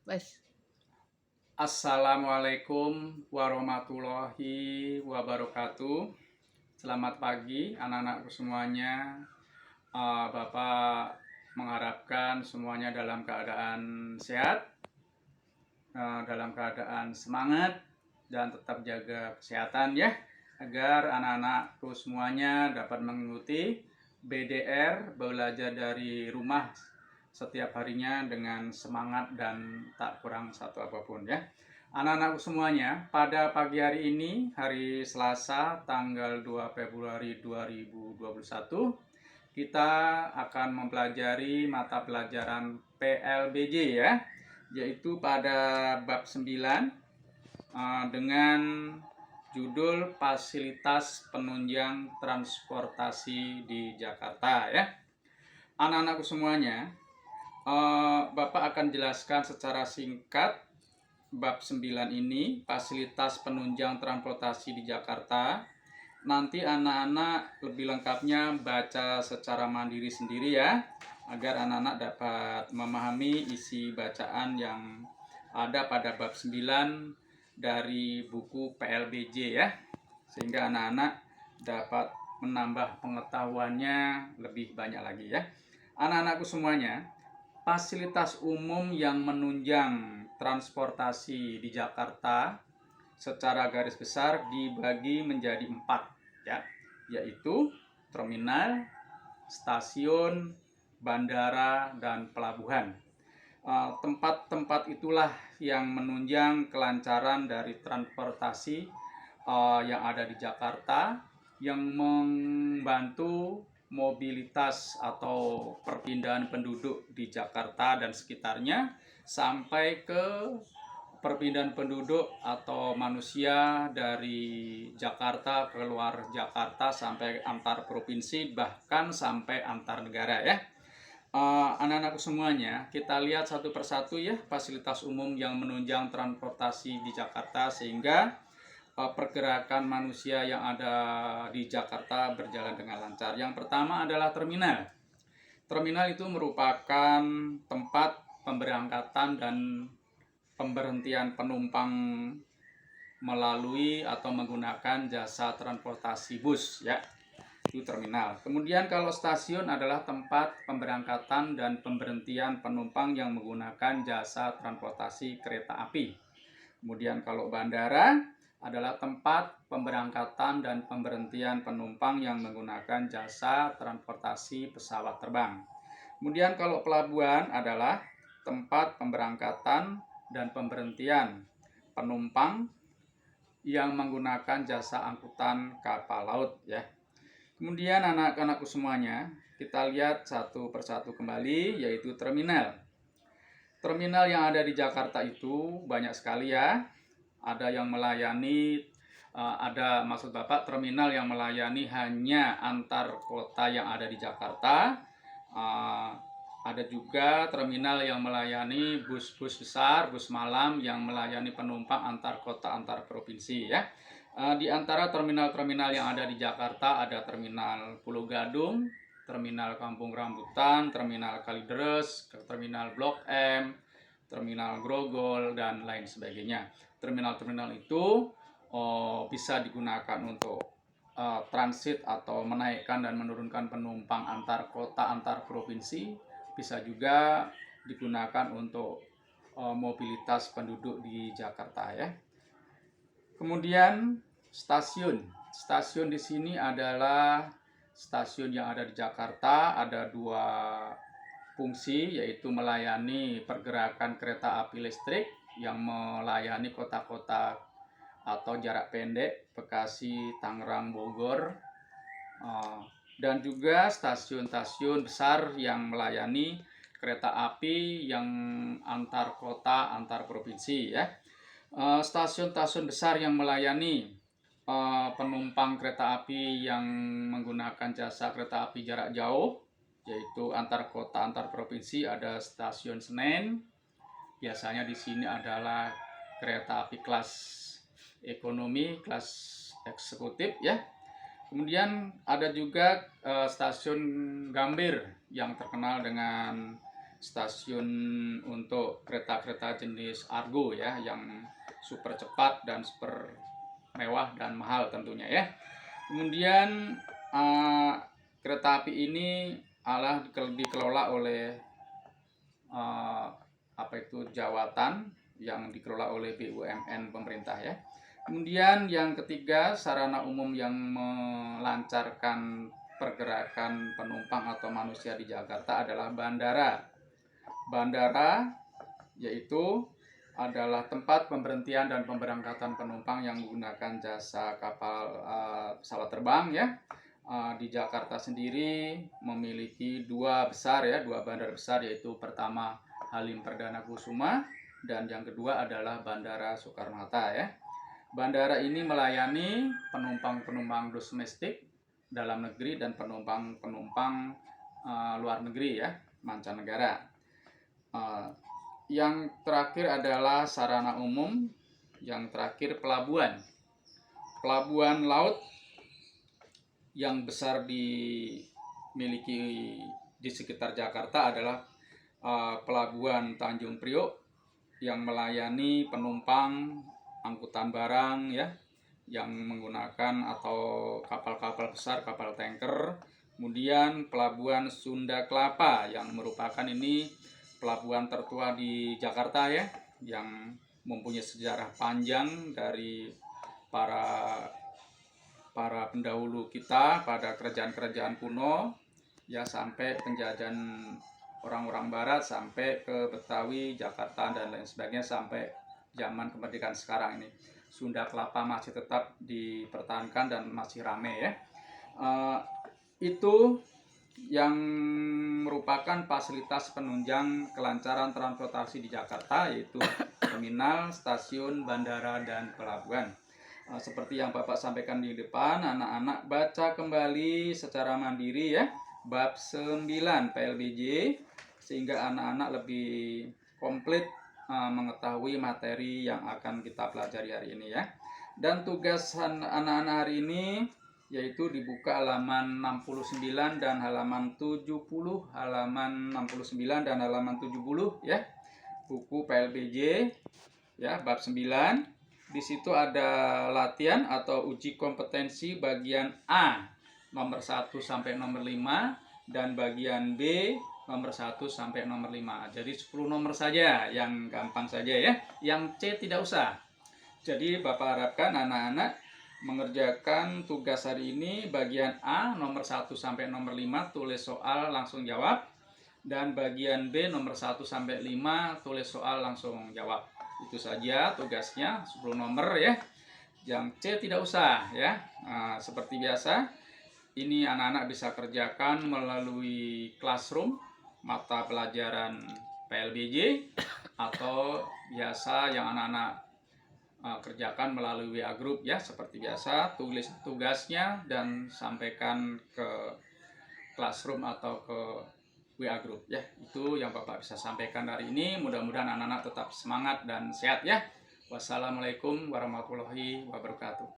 Wes. Assalamualaikum warahmatullahi wabarakatuh. Selamat pagi anak-anakku semuanya. Bapak mengharapkan semuanya dalam keadaan sehat, dalam keadaan semangat, dan tetap jaga kesehatan ya, agar anak-anakku semuanya dapat mengikuti BDR, belajar dari rumah, setiap harinya dengan semangat dan tak kurang satu apapun ya. Anak-anakku semuanya, pada pagi hari ini, hari Selasa, tanggal 2 Februari 2021, kita akan mempelajari mata pelajaran PLBJ ya, yaitu pada bab 9 dengan judul fasilitas penunjang transportasi di Jakarta ya. Anak-anakku semuanya, Bapak akan jelaskan secara singkat bab 9 ini, fasilitas penunjang transportasi di Jakarta. Nanti anak-anak lebih lengkapnya baca secara mandiri sendiri ya, agar anak-anak dapat memahami isi bacaan yang ada pada bab 9 dari buku PLBJ ya, sehingga anak-anak dapat menambah pengetahuannya lebih banyak lagi ya. Anak-anakku semuanya, fasilitas umum yang menunjang transportasi di Jakarta secara garis besar dibagi menjadi 4 ya, yaitu terminal, stasiun, bandara, dan pelabuhan. Tempat-tempat itulah yang menunjang kelancaran dari transportasi yang ada di Jakarta, yang membantu mobilitas atau perpindahan penduduk di Jakarta dan sekitarnya sampai ke perpindahan penduduk atau manusia dari Jakarta ke luar Jakarta sampai antar provinsi, bahkan sampai antar negara ya. Anak-anakku semuanya, kita lihat satu persatu ya fasilitas umum yang menunjang transportasi di Jakarta, sehingga pergerakan manusia yang ada di Jakarta berjalan dengan lancar. Yang pertama adalah terminal. Terminal itu merupakan tempat pemberangkatan dan pemberhentian penumpang melalui atau menggunakan jasa transportasi bus ya, itu terminal. Kemudian kalau stasiun adalah tempat pemberangkatan dan pemberhentian penumpang yang menggunakan jasa transportasi kereta api. Kemudian kalau bandara adalah tempat pemberangkatan dan pemberhentian penumpang yang menggunakan jasa transportasi pesawat terbang. Kemudian kalau pelabuhan adalah tempat pemberangkatan dan pemberhentian penumpang yang menggunakan jasa angkutan kapal laut ya. Kemudian anak-anakku semuanya, kita lihat satu persatu kembali, yaitu terminal. Terminal yang ada di Jakarta itu banyak sekali ya. Ada yang melayani, ada maksud Bapak terminal yang melayani hanya antar kota yang ada di Jakarta. Ada juga terminal yang melayani bus-bus besar, bus malam yang melayani penumpang antar kota, antar provinsi ya. Di antara terminal-terminal yang ada di Jakarta ada terminal Pulau Gadung, terminal Kampung Rambutan, terminal Kalideres, terminal Blok M, terminal Grogol, dan lain sebagainya. Terminal-terminal itu bisa digunakan untuk transit atau menaikkan dan menurunkan penumpang antar kota, antar provinsi. Bisa juga digunakan untuk mobilitas penduduk di Jakarta ya. Kemudian stasiun. Stasiun di sini adalah stasiun yang ada di Jakarta, ada dua fungsi, yaitu melayani pergerakan kereta api listrik yang melayani kota-kota atau jarak pendek Bekasi, Tangerang, Bogor, dan juga stasiun-stasiun besar yang melayani kereta api yang antar kota, antar provinsi ya. Stasiun-stasiun besar yang melayani penumpang kereta api yang menggunakan jasa kereta api jarak jauh, yaitu antar kota, antar provinsi, ada stasiun Senen. Biasanya di sini adalah kereta api kelas ekonomi, kelas eksekutif ya. Kemudian ada juga stasiun Gambir yang terkenal dengan stasiun untuk kereta-kereta jenis Argo ya, yang super cepat dan super mewah dan mahal tentunya ya. Kemudian kereta api ini dikelola oleh Jawatan yang dikelola oleh BUMN pemerintah ya. Kemudian yang ketiga, sarana umum yang melancarkan pergerakan penumpang atau manusia di Jakarta adalah bandara. Bandara yaitu adalah tempat pemberhentian dan pemberangkatan penumpang yang menggunakan jasa kapal pesawat terbang ya. Di Jakarta sendiri memiliki dua bandara besar, yaitu pertama Halim Perdana Kusuma dan yang kedua adalah Bandara Soekarno-Hatta ya. Bandara ini melayani penumpang-penumpang domestik dalam negeri dan penumpang-penumpang luar negeri ya, mancanegara. Yang terakhir adalah sarana umum, yang terakhir pelabuhan. Pelabuhan laut yang besar dimiliki di sekitar Jakarta adalah Pelabuhan Tanjung Priok yang melayani penumpang angkutan barang ya, yang menggunakan atau kapal-kapal besar, kapal tanker. Kemudian Pelabuhan Sunda Kelapa yang merupakan ini pelabuhan tertua di Jakarta ya, yang mempunyai sejarah panjang dari para pendahulu kita pada kerajaan-kerajaan kuno ya, sampai penjajahan orang-orang barat sampai ke Betawi, Jakarta dan lain sebagainya sampai zaman kemerdekaan sekarang ini. Sunda Kelapa masih tetap dipertahankan dan masih rame ya. Itu yang merupakan fasilitas penunjang kelancaran transportasi di Jakarta, yaitu terminal, stasiun, bandara, dan pelabuhan. Seperti yang Bapak sampaikan di depan, anak-anak baca kembali secara mandiri ya bab 9 PLBJ, sehingga anak-anak lebih komplit mengetahui materi yang akan kita pelajari hari ini ya. Dan tugas anak-anak hari ini yaitu dibuka halaman 69 dan halaman 70, halaman 69 dan halaman 70 ya. Buku PLBJ ya, bab 9. Di situ ada latihan atau uji kompetensi bagian A nomor 1 sampai nomor 5 dan bagian B nomor 1 sampai nomor 5. Jadi 10 nomor saja yang gampang saja ya. Yang C tidak usah. Jadi Bapak harapkan anak-anak mengerjakan tugas hari ini bagian A nomor 1 sampai nomor 5 tulis soal langsung jawab, dan bagian B nomor 1 sampai 5 tulis soal langsung jawab. Itu saja tugasnya, 10 nomor ya. Yang C tidak usah ya. Seperti biasa, ini anak-anak bisa kerjakan melalui classroom, mata pelajaran PLBJ, atau biasa yang anak-anak kerjakan melalui WA Group ya. Seperti biasa, tulis tugasnya dan sampaikan ke classroom atau ke WA Group ya. Itu yang Bapak bisa sampaikan hari ini. Mudah-mudahan anak-anak tetap semangat dan sehat ya. Wassalamualaikum warahmatullahi wabarakatuh.